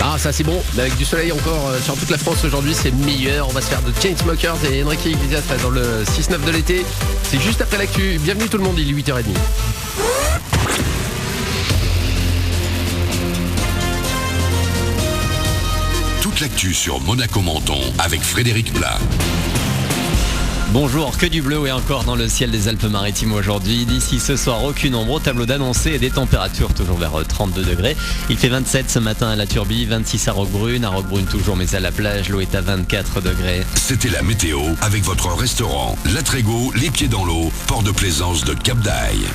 Ah, ça c'est bon, mais avec du soleil encore sur toute la France aujourd'hui, c'est meilleur. On va se faire de Chainsmokers et Enrique Iglesias dans le 6-9 de l'été. C'est juste après l'actu. Bienvenue tout le monde, il est 8h30. Toute l'actu sur Monaco-Menton avec Frédéric Plat. Bonjour, que du bleu et encore dans le ciel des Alpes-Maritimes aujourd'hui. D'ici ce soir, aucune ombre au tableau d'annoncé et des températures toujours vers 32 degrés. Il fait 27 ce matin à la Turbie, 26 à Roquebrune. À Roquebrune toujours, mais à la plage, l'eau est à 24 degrés. C'était la météo avec votre restaurant La Trégo, les pieds dans l'eau, port de plaisance de Cap d'Aille.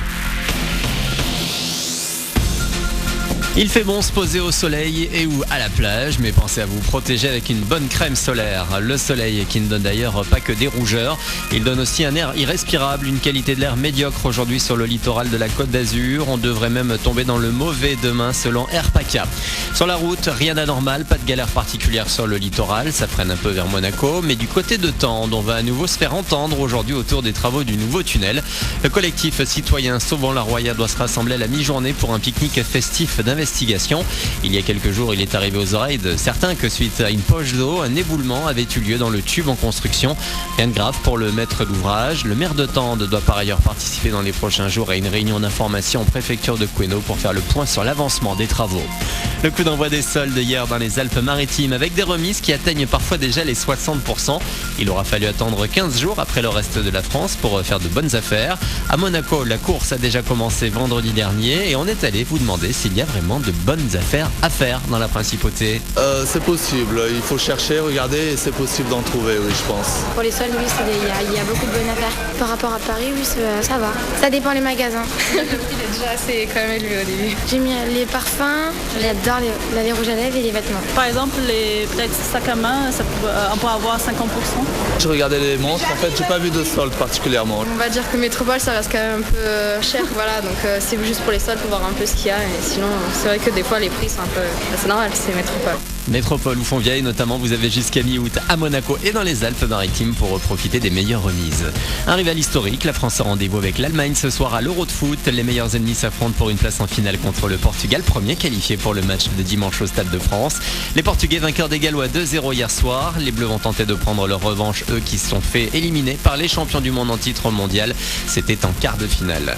Il fait bon se poser au soleil et ou à la plage, mais pensez à vous protéger avec une bonne crème solaire. Le soleil qui ne donne d'ailleurs pas que des rougeurs, il donne aussi un air irrespirable, une qualité de l'air médiocre aujourd'hui sur le littoral de la Côte d'Azur. On devrait même tomber dans le mauvais demain selon Airpaca. Sur la route, rien d'anormal, pas de galère particulière sur le littoral, ça freine un peu vers Monaco, mais du côté de Tende, on va à nouveau se faire entendre aujourd'hui autour des travaux du nouveau tunnel. Le collectif citoyen Sauvons la Roya doit se rassembler à la mi-journée pour un pique-nique festif d'investigation. Il y a quelques jours, il est arrivé aux oreilles de certains que suite à une poche d'eau, un éboulement avait eu lieu dans le tube en construction. Rien de grave pour le maître d'ouvrage. Le maire de Tende doit par ailleurs participer dans les prochains jours à une réunion d'information en préfecture de Queino pour faire le point sur l'avancement des travaux. Le coup d'envoi des soldes hier dans les Alpes-Maritimes avec des remises qui atteignent parfois déjà les 60%. Il aura fallu attendre 15 jours après le reste de la France pour faire de bonnes affaires. À Monaco, la course a déjà commencé vendredi dernier et on est allé vous demander s'il y a vraiment de bonnes affaires à faire dans la principauté. C'est possible, il faut chercher, regarder et c'est possible d'en trouver, oui, je pense. Pour les soldes, oui, il y a beaucoup de bonnes affaires. Par rapport à Paris, oui, ça va. Ça dépend les magasins. Le prix est déjà assez quand même élevé au début. J'ai mis les parfums, j'adore les rouges à lèvres et les vêtements. Par exemple, les peut-être sacs à main, on peut avoir 50%. Je regardais les montres, en fait, j'ai pas vu de solde particulièrement. On va dire que Métropole, ça reste quand même un peu cher, voilà, donc c'est juste pour les soldes pour voir un peu ce qu'il y a, et sinon, c'est vrai que des fois les prix sont un peu... C'est normal, c'est Métropole. Métropole ou Fontvieille notamment, vous avez jusqu'à mi-août à Monaco et dans les Alpes-Maritimes pour profiter des meilleures remises. Un rival historique, la France a rendez-vous avec l'Allemagne ce soir à l'Euro de foot. Les meilleurs ennemis s'affrontent pour une place en finale contre le Portugal, premier qualifié pour le match de dimanche au Stade de France. Les Portugais vainqueurs des Gallois 2-0 hier soir. Les Bleus vont tenter de prendre leur revanche, eux qui se sont fait éliminer par les champions du monde en titre mondial. C'était en quart de finale.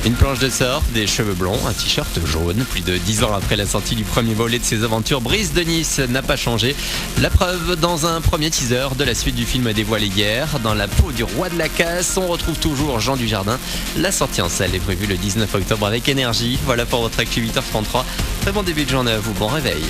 Une planche de surf, des cheveux blonds, un t-shirt jaune. Plus de 10 ans après la sortie du premier volet de ses aventures, Brice de Nice n'a pas changé. La preuve dans un premier teaser de la suite du film dévoilé hier. Dans la peau du roi de la casse, on retrouve toujours Jean Dujardin. La sortie en salle est prévue le 19 octobre avec énergie. Voilà pour votre actu 8h33. Très bon début de journée à vous, bon réveil.